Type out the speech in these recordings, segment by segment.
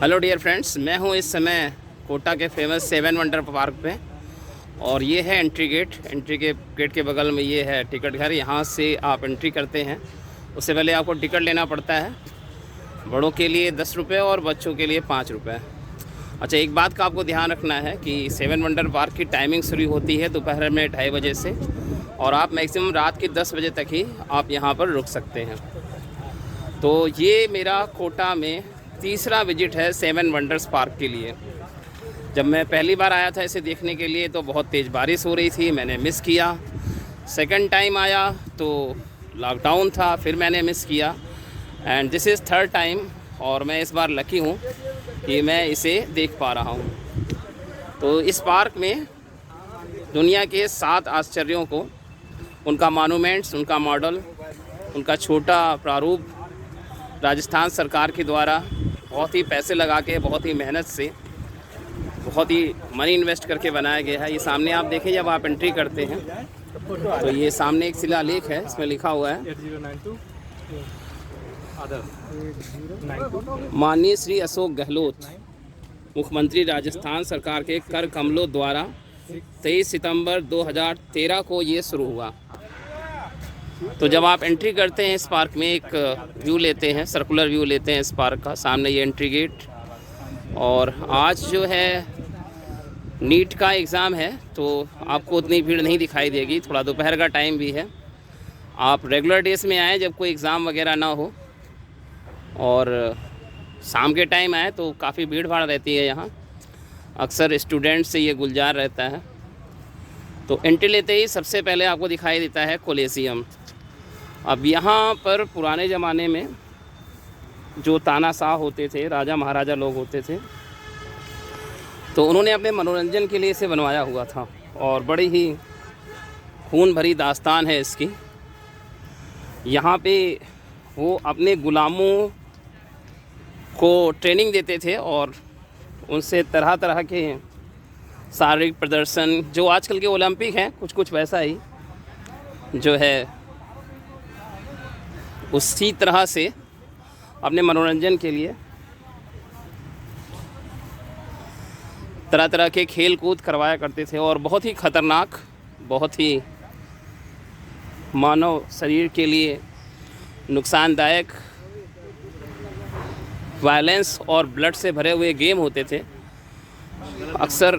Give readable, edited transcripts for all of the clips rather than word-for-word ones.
Hello dear friends, मैं हूं इस समय कोटा के फेमस 7 वंडर पार्क पे। और ये है एंट्री गेट। एंट्री के गेट के बगल में ये है टिकट घर। यहाँ से आप एंट्री करते हैं, उससे पहले आपको टिकट लेना पड़ता है। बड़ों के लिए 10 रुपये और बच्चों के लिए 5 रुपये। अच्छा, एक बात का आपको ध्यान रखना है कि 7 वंडर पार्क की टाइमिंग शुरू होती है दोपहर में 2:30 बजे से, और आप मैक्सिमम रात के 10 बजे तक ही आप यहाँ पर रुक सकते हैं। तो ये मेरा कोटा में तीसरा विजिट है 7 वंडर्स पार्क के लिए। जब मैं पहली बार आया था इसे देखने के लिए तो बहुत तेज़ बारिश हो रही थी, मैंने मिस किया। सेकंड टाइम आया तो लॉकडाउन था, फिर मैंने मिस किया। And this is third time, और मैं इस बार लकी हूँ कि मैं इसे देख पा रहा हूँ। तो इस पार्क में दुनिया के 7 आश्चर्यों को, उनका मॉन्यूमेंट्स, उनका मॉडल, उनका छोटा प्रारूप राजस्थान सरकार के द्वारा बहुत ही पैसे लगा के, बहुत ही मेहनत से, बहुत ही मनी इन्वेस्ट करके बनाया गया है। ये सामने आप देखें, जब आप एंट्री करते हैं तो ये सामने एक शिलालेख है, इसमें लिखा हुआ है माननीय श्री अशोक गहलोत मुख्यमंत्री राजस्थान सरकार के कर कमलों द्वारा 23 सितंबर 2013 को ये शुरू हुआ। तो जब आप एंट्री करते हैं इस पार्क में, एक व्यू लेते हैं, सर्कुलर व्यू लेते हैं इस पार्क का। सामने ये एंट्री गेट। और आज जो है नीट का एग्ज़ाम है, तो आपको उतनी भीड़ नहीं दिखाई देगी, थोड़ा दोपहर का टाइम भी है। आप रेगुलर डेज में आएँ जब कोई एग्ज़ाम वगैरह ना हो, और शाम के टाइम आए तो काफ़ी भीड़ भाड़ रहती है यहाँ। अक्सर स्टूडेंट से ये गुलजार रहता है। तो एंट्री लेते ही सबसे पहले आपको दिखाई देता है कोलिसियम। अब यहाँ पर पुराने ज़माने में जो तानाशाह होते थे, राजा महाराजा लोग होते थे, तो उन्होंने अपने मनोरंजन के लिए इसे बनवाया हुआ था। और बड़ी ही खून भरी दास्तान है इसकी। यहाँ पे वो अपने गुलामों को ट्रेनिंग देते थे और उनसे तरह तरह के शारीरिक प्रदर्शन, जो आजकल के ओलंपिक हैं, कुछ कुछ वैसा ही जो है, उसी तरह से अपने मनोरंजन के लिए तरह तरह के खेल कूद करवाया करते थे। और बहुत ही ख़तरनाक, बहुत ही मानव शरीर के लिए नुकसानदायक, वायलेंस और ब्लड से भरे हुए गेम होते थे। अक्सर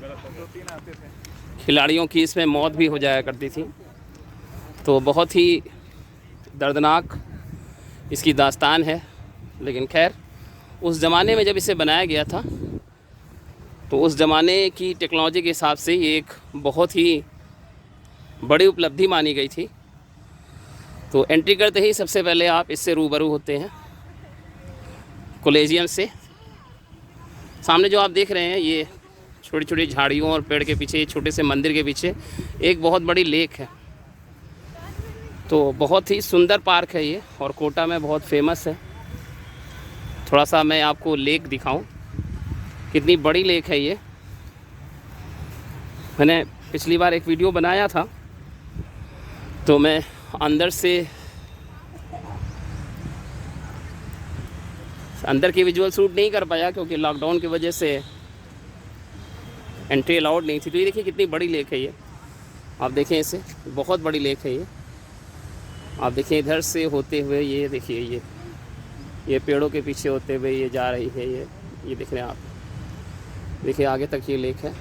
खिलाड़ियों की इसमें मौत भी हो जाया करती थी। तो बहुत ही दर्दनाक इसकी दास्तान है। लेकिन खैर, उस ज़माने में जब इसे बनाया गया था तो उस ज़माने की टेक्नोलॉजी के हिसाब से ये एक बहुत ही बड़ी उपलब्धि मानी गई थी। तो एंट्री करते ही सबसे पहले आप इससे रूबरू होते हैं, कोलिसियम से। सामने जो आप देख रहे हैं, ये छोटी छोटी झाड़ियों और पेड़ के पीछे, छोटे से मंदिर के पीछे एक बहुत बड़ी लेक है। तो बहुत ही सुंदर पार्क है ये, और कोटा में बहुत फेमस है। थोड़ा सा मैं आपको लेक दिखाऊं, कितनी बड़ी लेक है ये। मैंने पिछली बार एक वीडियो बनाया था, तो मैं अंदर की विजुअल शूट नहीं कर पाया क्योंकि लॉकडाउन की वजह से एंट्री अलाउड नहीं थी। तो ये देखिए कितनी बड़ी लेक है ये, आप देखें इसे, बहुत बड़ी लेक है ये। आप देखिए इधर से होते हुए, ये देखिए, ये पेड़ों के पीछे होते हुए ये जा रही है। ये देख रहे हैं आप, देखिए आगे तक ये लेक है,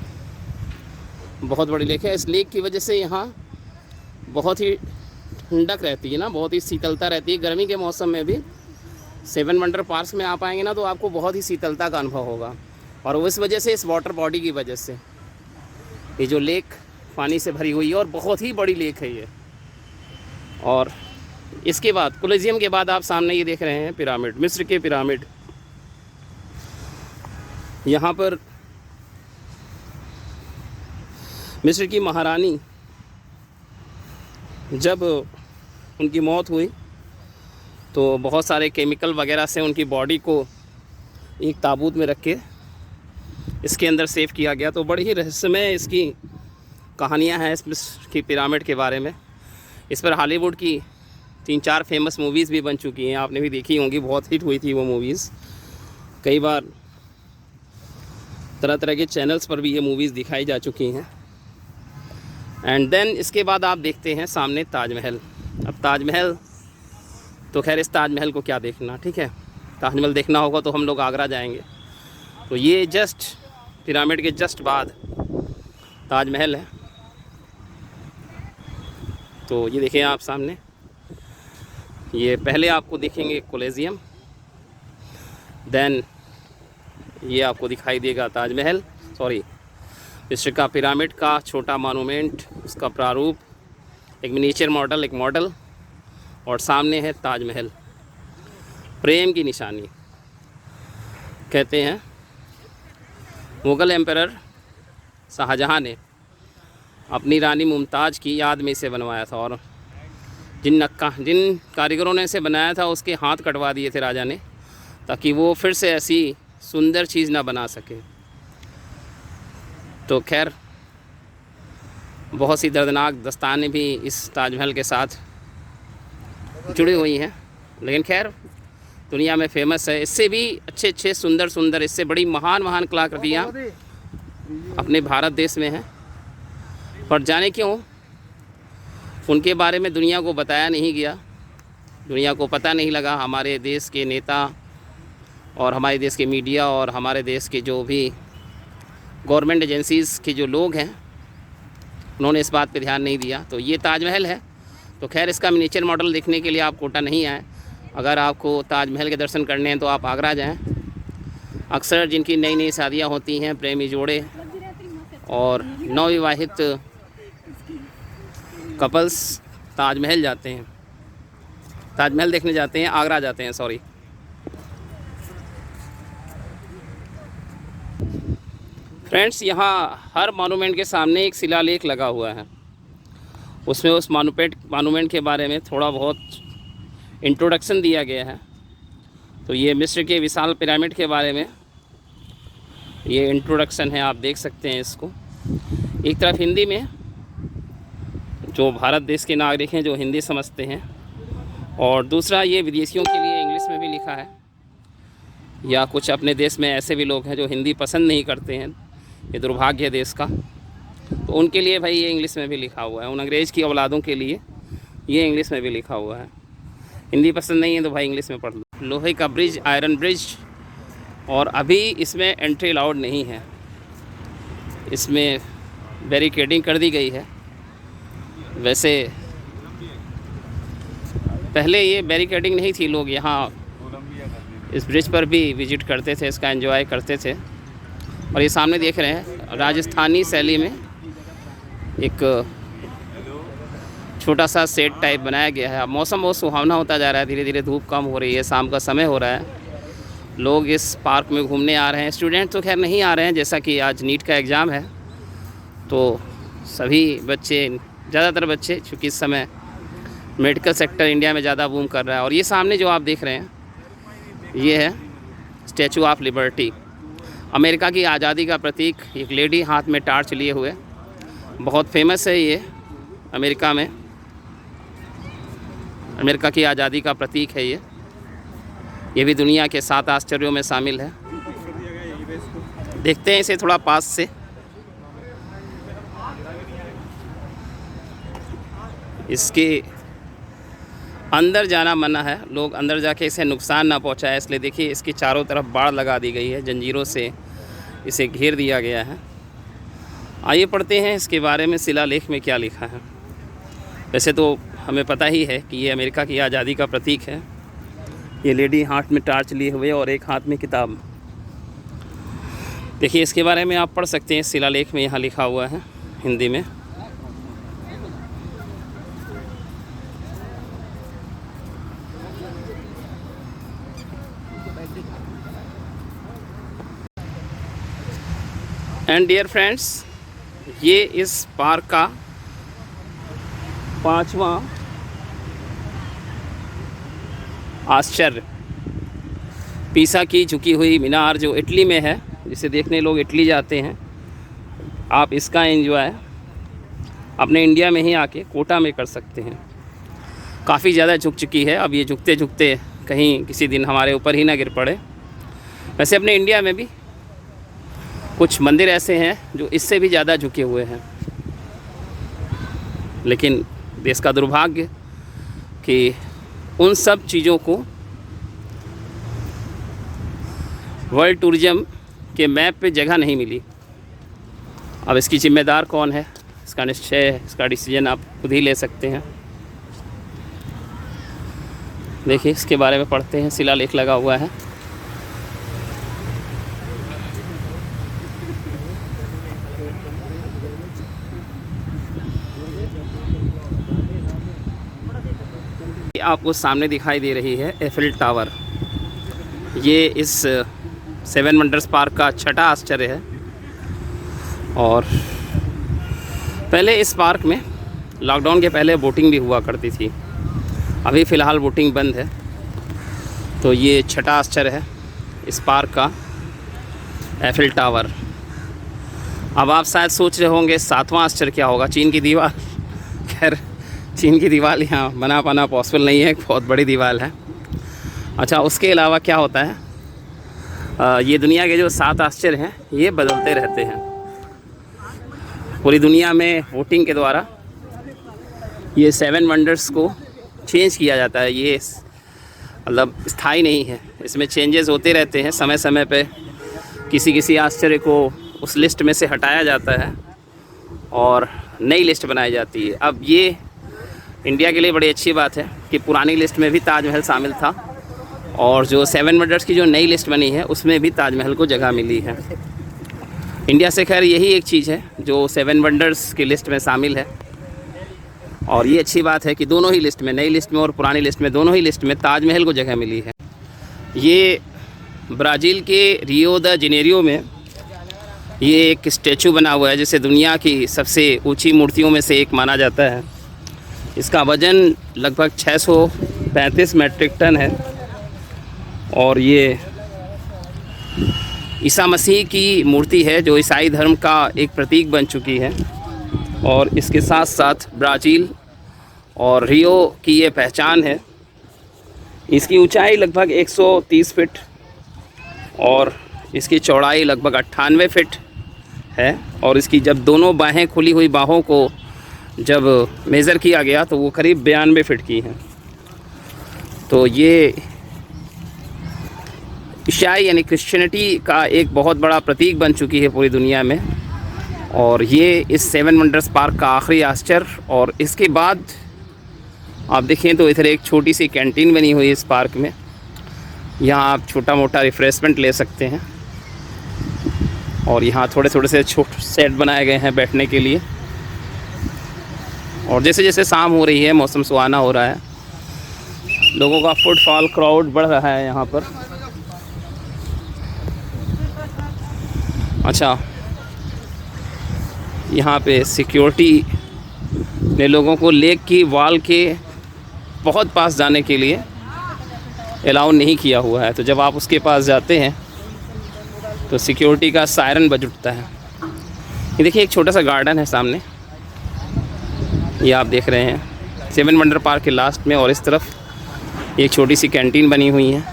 बहुत बड़ी लेक है। इस लेक की वजह से यहाँ बहुत ही ठंडक रहती है ना, बहुत ही शीतलता रहती है। गर्मी के मौसम में भी 7 वंडर पार्क में आप आएंगे ना, तो आपको बहुत ही शीतलता का अनुभव होगा। और उस वजह से, इस वाटर बॉडी की वजह से, ये जो लेक पानी से भरी हुई है, और बहुत ही बड़ी लेक है ये। और इसके बाद, कोलिसियम के बाद, आप सामने ये देख रहे हैं पिरामिड, मिस्र के पिरामिड। यहाँ पर मिस्र की महारानी, जब उनकी मौत हुई तो बहुत सारे केमिकल वगैरह से उनकी बॉडी को एक ताबूत में रख के इसके अंदर सेव किया गया। तो बड़ी ही रहस्यमय इसकी कहानियाँ हैं इस मिस्र की पिरामिड के बारे में। इस पर हॉलीवुड की 3-4 फेमस मूवीज़ भी बन चुकी हैं, आपने भी देखी होंगी, बहुत हिट हुई थी वो मूवीज़। कई बार तरह तरह के चैनल्स पर भी ये मूवीज़ दिखाई जा चुकी हैं। एंड देन इसके बाद आप देखते हैं सामने ताजमहल। अब ताजमहल तो खैर, इस ताजमहल को क्या देखना, ठीक है, ताजमहल देखना होगा तो हम लोग आगरा जाएंगे। तो ये जस्ट पिरामिड के जस्ट बाद ताजमहल है। तो ये देखें आप सामने, ये पहले आपको दिखेंगे कोलेजियम, देन ये आपको दिखाई देगा ताजमहल, सॉरी मिस्र का पिरामिड का छोटा मॉन्यूमेंट, उसका प्रारूप, एक मिनीचर मॉडल, एक मॉडल, और सामने है ताजमहल, प्रेम की निशानी। कहते हैं मुग़ल एम्परर शाहजहाँ ने अपनी रानी मुमताज़ की याद में इसे बनवाया था, और जिन कारीगरों ने इसे बनाया था उसके हाथ कटवा दिए थे राजा ने, ताकि वो फिर से ऐसी सुंदर चीज़ ना बना सके। तो खैर बहुत सी दर्दनाक दास्तानें भी इस ताजमहल के साथ जुड़ी हुई हैं, लेकिन खैर दुनिया में फेमस है। इससे भी अच्छे सुंदर इससे बड़ी महान कलाकृतियाँ अपने भारत देश में हैं, पर जाने क्यों उनके बारे में दुनिया को बताया नहीं गया, दुनिया को पता नहीं लगा। हमारे देश के नेता और हमारे देश के मीडिया और हमारे देश के जो भी गवर्नमेंट एजेंसीज़ के जो लोग हैं, उन्होंने इस बात पे ध्यान नहीं दिया। तो ये ताजमहल है। तो खैर इसका मिनीचर मॉडल देखने के लिए आप कोटा नहीं आए। अगर आपको ताजमहल के दर्शन करने हैं तो आप आगरा जाएं। अक्सर जिनकी नई शादियां होती हैं, प्रेमी जोड़े और नवविवाहित कपल्स ताजमहल जाते हैं, ताजमहल देखने जाते हैं, आगरा जाते हैं, सॉरी। फ्रेंड्स, यहाँ हर मॉन्यूमेंट के सामने एक शिलालेख लगा हुआ है, उसमें उस मॉन्यूमेंट के बारे में थोड़ा बहुत इंट्रोडक्शन दिया गया है। तो ये मिस्र के विशाल पिरामिड के बारे में ये इंट्रोडक्शन है, आप देख सकते हैं इसको। एक तरफ हिंदी में, जो भारत देश के नागरिक हैं जो हिंदी समझते हैं, और दूसरा ये विदेशियों के लिए इंग्लिश में भी लिखा है, या कुछ अपने देश में ऐसे भी लोग हैं जो हिंदी पसंद नहीं करते हैं, ये दुर्भाग्य है देश का, तो उनके लिए भाई ये इंग्लिश में भी लिखा हुआ है। उन अंग्रेज़ की औलादों के लिए ये इंग्लिश में भी लिखा हुआ है। हिंदी पसंद नहीं है तो भाई इंग्लिश में पढ़ लो। लोहे का ब्रिज, आयरन ब्रिज, और अभी इसमें एंट्री अलाउड नहीं है, इसमें बैरिकेडिंग कर दी गई है। वैसे पहले ये बैरिकेडिंग नहीं थी, लोग यहाँ इस ब्रिज पर भी विज़िट करते थे, इसका एंजॉय करते थे। और ये सामने देख रहे हैं राजस्थानी शैली में एक छोटा सा सेट टाइप बनाया गया है। अब मौसम बहुत सुहावना होता जा रहा है, धीरे धीरे धूप कम हो रही है, शाम का समय हो रहा है, लोग इस पार्क में घूमने आ रहे हैं। स्टूडेंट तो खैर नहीं आ रहे हैं, जैसा कि आज नीट का एग्ज़ाम है, तो सभी बच्चे, ज़्यादातर बच्चे, चूँकि इस समय मेडिकल सेक्टर इंडिया में ज़्यादा बूम कर रहा है। और ये सामने जो आप देख रहे हैं ये है स्टैचू ऑफ लिबर्टी, अमेरिका की आज़ादी का प्रतीक। एक लेडी हाथ में टार्च लिए हुए, बहुत फेमस है ये अमेरिका में, अमेरिका की आज़ादी का प्रतीक है ये भी दुनिया के 7 आश्चर्यों में शामिल है। देखते हैं इसे थोड़ा पास से। इसके अंदर जाना मना है, लोग अंदर जाके इसे नुकसान ना पहुंचाए, इसलिए देखिए इसकी चारों तरफ बाड़ लगा दी गई है, जंजीरों से इसे घेर दिया गया है। आइए पढ़ते हैं इसके बारे में शिलालेख में क्या लिखा है। वैसे तो हमें पता ही है कि ये अमेरिका की आज़ादी का प्रतीक है। ये लेडी हाथ में टार्च लिए हुए और एक हाथ में किताब। देखिए इसके बारे में आप पढ़ सकते हैं, शिलालेख में यहाँ लिखा हुआ है हिंदी में। एंड डियर फ्रेंड्स, ये इस पार्क का 5वां आश्चर्य, पीसा की झुकी हुई मीनार जो इटली में है, जिसे देखने लोग इटली जाते हैं। आप इसका एंजॉय अपने इंडिया में ही आके कोटा में कर सकते हैं। काफ़ी ज़्यादा झुक चुकी है, अब ये झुकते झुकते कहीं किसी दिन हमारे ऊपर ही ना गिर पड़े। वैसे अपने इंडिया में भी कुछ मंदिर ऐसे हैं जो इससे भी ज़्यादा झुके हुए हैं। लेकिन देश का दुर्भाग्य कि उन सब चीज़ों को वर्ल्ड टूरिज़्म के मैप पे जगह नहीं मिली। अब इसकी जिम्मेदार कौन है, इसका निश्चय, इसका डिसीजन आप खुद ही ले सकते हैं। देखिए इसके बारे में पढ़ते हैं, शिलालेख लगा हुआ है। आपको सामने दिखाई दे रही है एफिल टावर। ये इस 7 वंडर्स पार्क का छठा आश्चर्य है। और पहले इस पार्क में लॉकडाउन के पहले बोटिंग भी हुआ करती थी, अभी फ़िलहाल बोटिंग बंद है। तो ये छठा आश्चर्य है इस पार्क का, एफिल टावर। अब आप शायद सोच रहे होंगे 7वां आश्चर्य क्या होगा, चीन की दीवार। खैर चीन की दीवार यहाँ बना पाना पॉसिबल नहीं है, बहुत बड़ी दीवार है। अच्छा, उसके अलावा क्या होता है, ये दुनिया के जो 7 आश्चर्य हैं ये बदलते रहते हैं। पूरी दुनिया में वोटिंग के द्वारा ये 7 वंडर्स को चेंज किया जाता है। ये मतलब स्थायी नहीं है, इसमें चेंजेस होते रहते हैं। समय समय पे किसी किसी आश्चर्य को उस लिस्ट में से हटाया जाता है और नई लिस्ट बनाई जाती है। अब ये इंडिया के लिए बड़ी अच्छी बात है कि पुरानी लिस्ट में भी ताजमहल शामिल था और जो 7 वंडर्स की जो नई लिस्ट बनी है उसमें भी ताजमहल को जगह मिली है। इंडिया से खैर यही एक चीज़ है जो 7 वंडर्स की लिस्ट में शामिल है। और ये अच्छी बात है कि दोनों ही लिस्ट में, नई लिस्ट में और पुरानी लिस्ट में, दोनों ही लिस्ट में ताजमहल को जगह मिली है। ये ब्राज़ील के रियो द जेनेरियो में ये एक स्टैचू बना हुआ है जिसे दुनिया की सबसे ऊंची मूर्तियों में से एक माना जाता है। इसका वज़न लगभग 635 मेट्रिक टन है और ये ईसा मसीह की मूर्ति है जो ईसाई धर्म का एक प्रतीक बन चुकी है। और इसके साथ साथ ब्राज़ील और रियो की ये पहचान है। इसकी ऊंचाई लगभग 130 फीट और इसकी चौड़ाई लगभग 98 फीट है। और इसकी जब दोनों बाहें खुली हुई बाहों को जब मेज़र किया गया तो वो करीब 92 फीट की हैं। तो ये ईसाई यानी क्रिश्चियनिटी का एक बहुत बड़ा प्रतीक बन चुकी है पूरी दुनिया में। और ये इस 7 वंडर्स पार्क का आखिरी आश्चर्य। और इसके बाद आप देखें तो इधर एक छोटी सी कैंटीन बनी हुई है इस पार्क में। यहाँ आप छोटा मोटा रिफ़्रेशमेंट ले सकते हैं और यहाँ थोड़े थोड़े से छोटे सेट बनाए गए हैं बैठने के लिए। और जैसे जैसे शाम हो रही है, मौसम सुहाना हो रहा है, लोगों का फुटफॉल, क्राउड बढ़ रहा है यहाँ पर। अच्छा, यहाँ पे सिक्योरिटी ने लोगों को लेक की वॉल के बहुत पास जाने के लिए अलाउ नहीं किया हुआ है। तो जब आप उसके पास जाते हैं तो सिक्योरिटी का सायरन बज उठता है। ये देखिए एक छोटा सा गार्डन है सामने, ये आप देख रहे हैं 7 वंडर पार्क के लास्ट में। और इस तरफ एक छोटी सी कैंटीन बनी हुई है।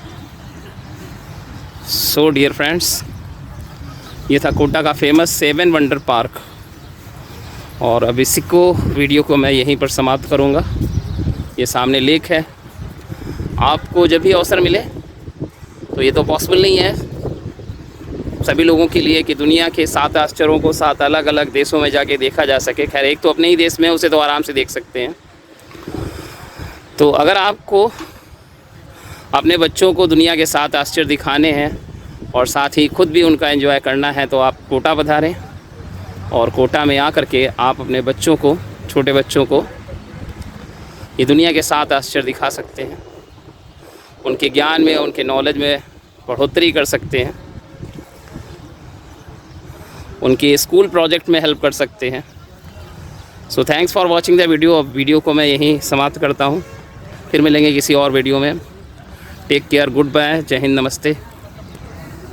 सो डियर फ्रेंड्स, ये था कोटा का फेमस 7 वंडर पार्क। और अब इसी को वीडियो को मैं यहीं पर समाप्त करूँगा। ये सामने लेक है। आपको जब भी अवसर मिले, तो ये तो पॉसिबल नहीं है सभी लोगों के लिए कि दुनिया के 7 आश्चर्यों को 7 अलग अलग देशों में जाके देखा जा सके। खैर एक तो अपने ही देश में, उसे तो आराम से देख सकते हैं। तो अगर आपको अपने बच्चों को दुनिया के 7 आश्चर्य दिखाने हैं और साथ ही खुद भी उनका एंजॉय करना है तो आप कोटा पधारें। और कोटा में आकर के आप अपने बच्चों को, छोटे बच्चों को ये दुनिया के 7 आश्चर्य दिखा सकते हैं। उनके ज्ञान में, उनके नॉलेज में बढ़ोतरी कर सकते हैं, उनके स्कूल प्रोजेक्ट में हेल्प कर सकते हैं। So thanks for watching the video. अब वीडियो को मैं यहीं समाप्त करता हूँ, फिर मिलेंगे किसी और वीडियो में। टेक केयर, गुड बाय, जय हिंद, नमस्ते।